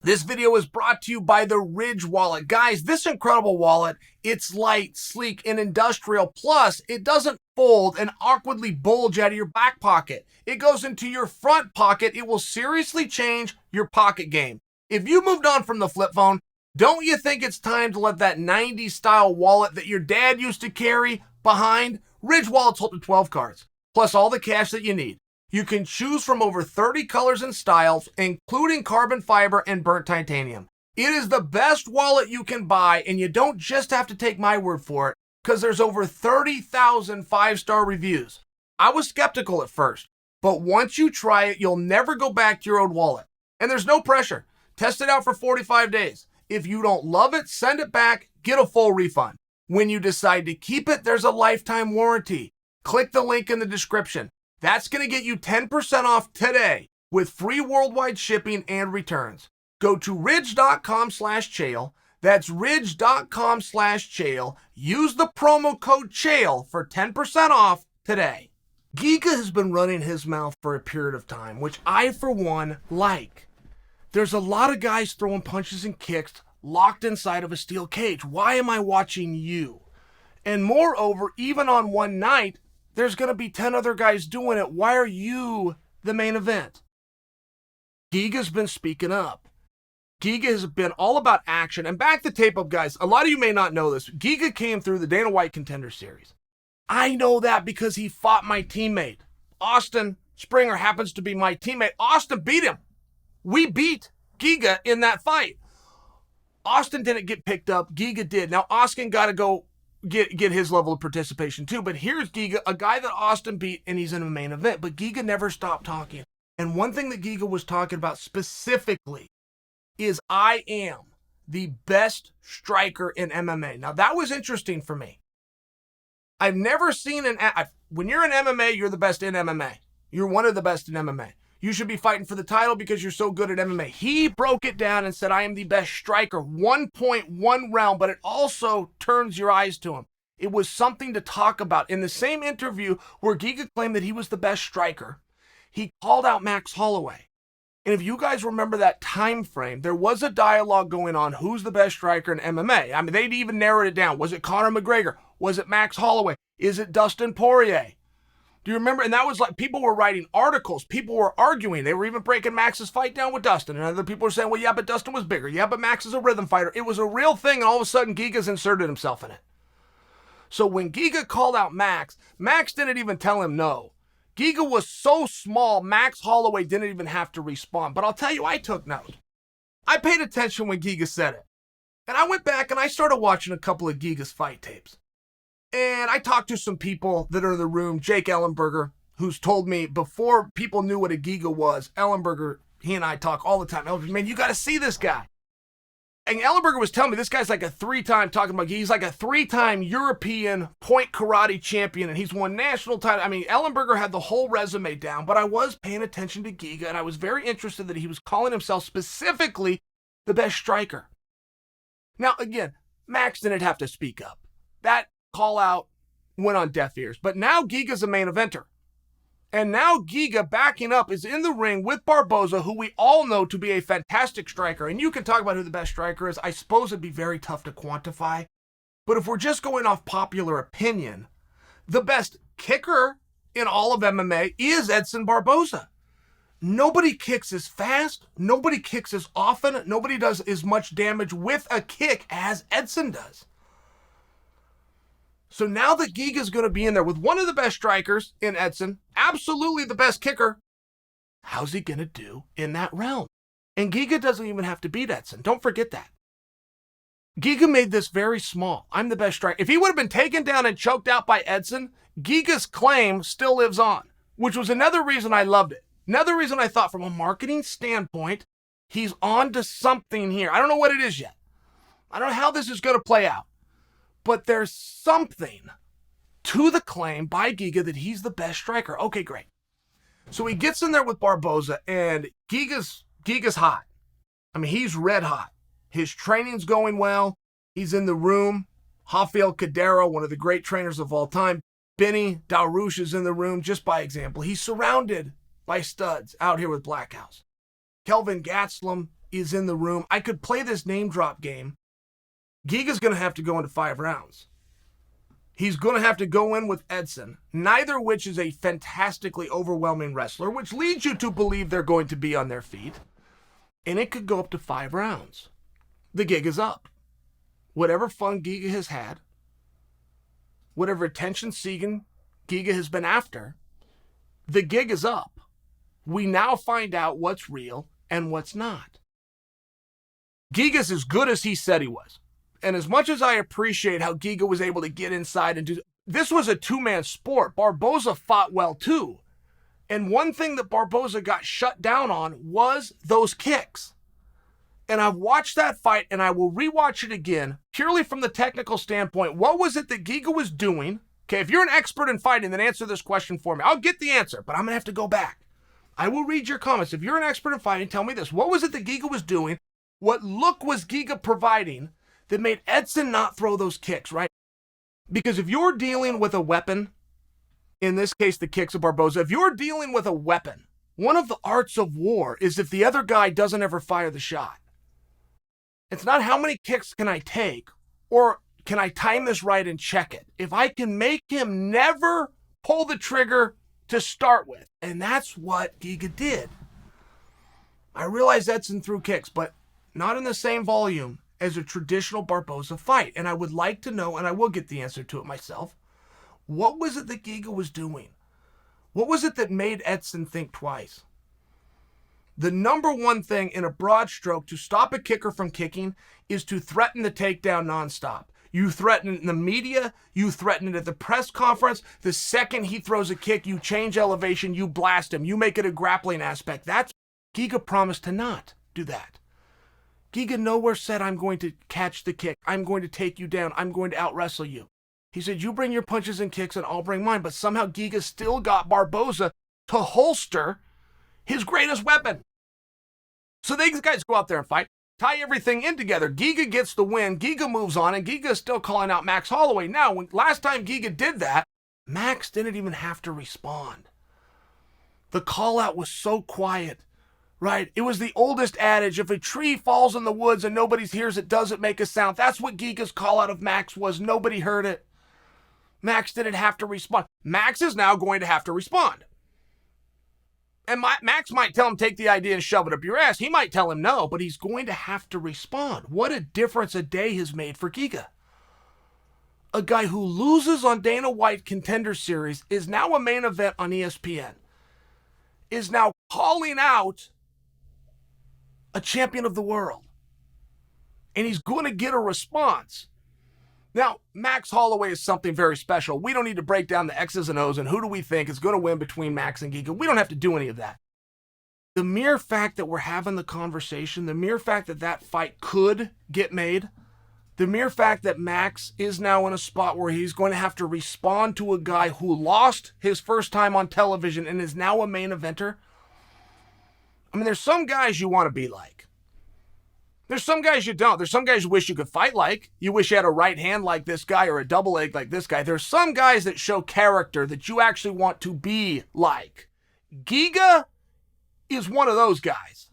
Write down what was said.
This video is brought to you by the Ridge wallet. Guys, this incredible wallet, it's light, sleek, and industrial. Plus, it doesn't fold and awkwardly bulge out of your back pocket. It goes into your front pocket. It will seriously change your pocket game. If you moved on from the flip phone, don't you think it's time to let that 90s style wallet that your dad used to carry behind? Ridge wallets hold to 12 cards, plus all the cash that you need. You can choose from over 30 colors and styles, including carbon fiber and burnt titanium. It is the best wallet you can buy, and you don't just have to take my word for it, because there's over 30,000 five-star reviews. I was skeptical at first, but once you try it, you'll never go back to your old wallet. And there's no pressure. Test it out for 45 days. If you don't love it, send it back, get a full refund. When you decide to keep it, there's a lifetime warranty. Click the link in the description. That's going to get you 10% off today with free worldwide shipping and returns. Go to ridge.com/Chael. That's ridge.com/Chael. Use the promo code Chael for 10% off today. Giga has been running his mouth for a period of time, which I, for one, like. There's a lot of guys throwing punches and kicks locked inside of a steel cage. Why am I watching you? And moreover, even on one night, there's going to be 10 other guys doing it. Why are you the main event? Giga's been speaking up. Giga has been all about action. And back the tape up, guys. A lot of you may not know this. Giga came through the Dana White Contender Series. I know that because he fought my teammate. Austin Springer happens to be my teammate. Austin beat him. We beat Giga in that fight. Austin didn't get picked up. Giga did. Now, Austin got to go get his level of participation too. But here's Giga, a guy that Austin beat, and he's in a main event. But Giga never stopped talking. And one thing that Giga was talking about specifically is I am the best striker in MMA. Now, that was interesting for me. I've never seen when you're in MMA, you're the best in MMA. You're one of the best in MMA. You should be fighting for the title because you're so good at MMA. He broke it down and said, I am the best striker, 1.1 round, but it also turns your eyes to him. It was something to talk about. In the same interview where Giga claimed that he was the best striker, he called out Max Holloway. And if you guys remember that time frame, there was a dialogue going on, who's the best striker in MMA? I mean, they'd even narrowed it down. Was it Conor McGregor? Was it Max Holloway? Is it Dustin Poirier? Do you remember? And that was like, people were writing articles. People were arguing. They were even breaking Max's fight down with Dustin. And other people were saying, well, yeah, but Dustin was bigger. Yeah, but Max is a rhythm fighter. It was a real thing, and all of a sudden, Giga's inserted himself in it. So when Giga called out Max, Max didn't even tell him no. Giga was so small, Max Holloway didn't even have to respond. But I'll tell you, I took note. I paid attention when Giga said it. And I went back and I started watching a couple of Giga's fight tapes. And I talked to some people that are in the room, Jake Ellenberger, who's told me before people knew what a Giga was, Ellenberger, he and I talk all the time. Ellenberger, man, you got to see this guy. And Ellenberger was telling me this guy's like a he's like a three-time European point karate champion, and he's won national title. I mean, Ellenberger had the whole resume down, but I was paying attention to Giga, and I was very interested that he was calling himself specifically the best striker. Now, again, Max didn't have to speak up. That call out went on deaf ears. But now Giga's a main eventer. And now Giga, backing up, is in the ring with Barboza, who we all know to be a fantastic striker. And you can talk about who the best striker is. I suppose it'd be very tough to quantify. But if we're just going off popular opinion, the best kicker in all of MMA is Edson Barboza. Nobody kicks as fast. Nobody kicks as often. Nobody does as much damage with a kick as Edson does. So now that Giga's going to be in there with one of the best strikers in Edson, absolutely the best kicker, how's he going to do in that realm? And Giga doesn't even have to beat Edson. Don't forget that. Giga made this very small. I'm the best striker. If he would have been taken down and choked out by Edson, Giga's claim still lives on, which was another reason I loved it. Another reason I thought from a marketing standpoint, he's on to something here. I don't know what it is yet. I don't know how this is going to play out. But there's something to the claim by Giga that he's the best striker. Okay, great. So he gets in there with Barboza, and Giga's hot. I mean, he's red hot. His training's going well. He's in the room. Rafael Cadero, one of the great trainers of all time. Benny Darush is in the room, just by example. He's surrounded by studs out here with Blackhouse. Kelvin Gastelum, is in the room, I could play this name drop game. Giga's going to have to go into 5 rounds. He's going to have to go in with Edson, neither of which is a fantastically overwhelming wrestler, which leads you to believe they're going to be on their feet. And it could go up to 5 rounds. The gig is up. Whatever fun Giga has had, whatever attention-seeking Giga has been after, the gig is up. We now find out what's real and what's not. Giga's as good as he said he was. And as much as I appreciate how Giga was able to get inside and do, this was a 2-man sport. Barboza fought well too. And one thing that Barboza got shut down on was those kicks. And I've watched that fight and I will rewatch it again purely from the technical standpoint. What was it that Giga was doing? Okay, if you're an expert in fighting, then answer this question for me. I'll get the answer, but I'm going to have to go back. I will read your comments. If you're an expert in fighting, tell me this. What was it that Giga was doing? What look was Giga providing that made Edson not throw those kicks, right? Because if you're dealing with a weapon, in this case, the kicks of Barboza, if you're dealing with a weapon, one of the arts of war is if the other guy doesn't ever fire the shot. It's not how many kicks can I take, or can I time this right and check it? If I can make him never pull the trigger to start with. And that's what Giga did. I realize Edson threw kicks, but not in the same volume as a traditional Barboza fight. And I would like to know, and I will get the answer to it myself, what was it that Giga was doing? What was it that made Edson think twice? The number one thing in a broad stroke to stop a kicker from kicking is to threaten the takedown nonstop. You threaten it in the media, you threaten it at the press conference. The second he throws a kick, you change elevation, you blast him, you make it a grappling aspect. That's Giga promised to not do that. Giga nowhere said, I'm going to catch the kick, I'm going to take you down, I'm going to out-wrestle you. He said, you bring your punches and kicks and I'll bring mine. But somehow Giga still got Barboza to holster his greatest weapon. So these guys go out there and fight, tie everything in together. Giga gets the win, Giga moves on, and Giga is still calling out Max Holloway. Now, last time Giga did that, Max didn't even have to respond. The call out was so quiet. Right? It was the oldest adage, if a tree falls in the woods and nobody hears it, doesn't make a sound. That's what Giga's call out of Max was. Nobody heard it. Max didn't have to respond. Max is now going to have to respond. And Max might tell him, take the idea and shove it up your ass. He might tell him no, but he's going to have to respond. What a difference a day has made for Giga. A guy who loses on Dana White Contender Series is now a main event on ESPN. Is now calling out a champion of the world. And he's going to get a response. Now, Max Holloway is something very special. We don't need to break down the X's and O's and who do we think is going to win between Max and Giga. We don't have to do any of that. The mere fact that we're having the conversation, the mere fact that that fight could get made, the mere fact that Max is now in a spot where he's going to have to respond to a guy who lost his first time on television and is now a main eventer. I mean, there's some guys you want to be like. There's some guys you don't. There's some guys you wish you could fight like. You wish you had a right hand like this guy or a double leg like this guy. There's some guys that show character that you actually want to be like. Giga is one of those guys.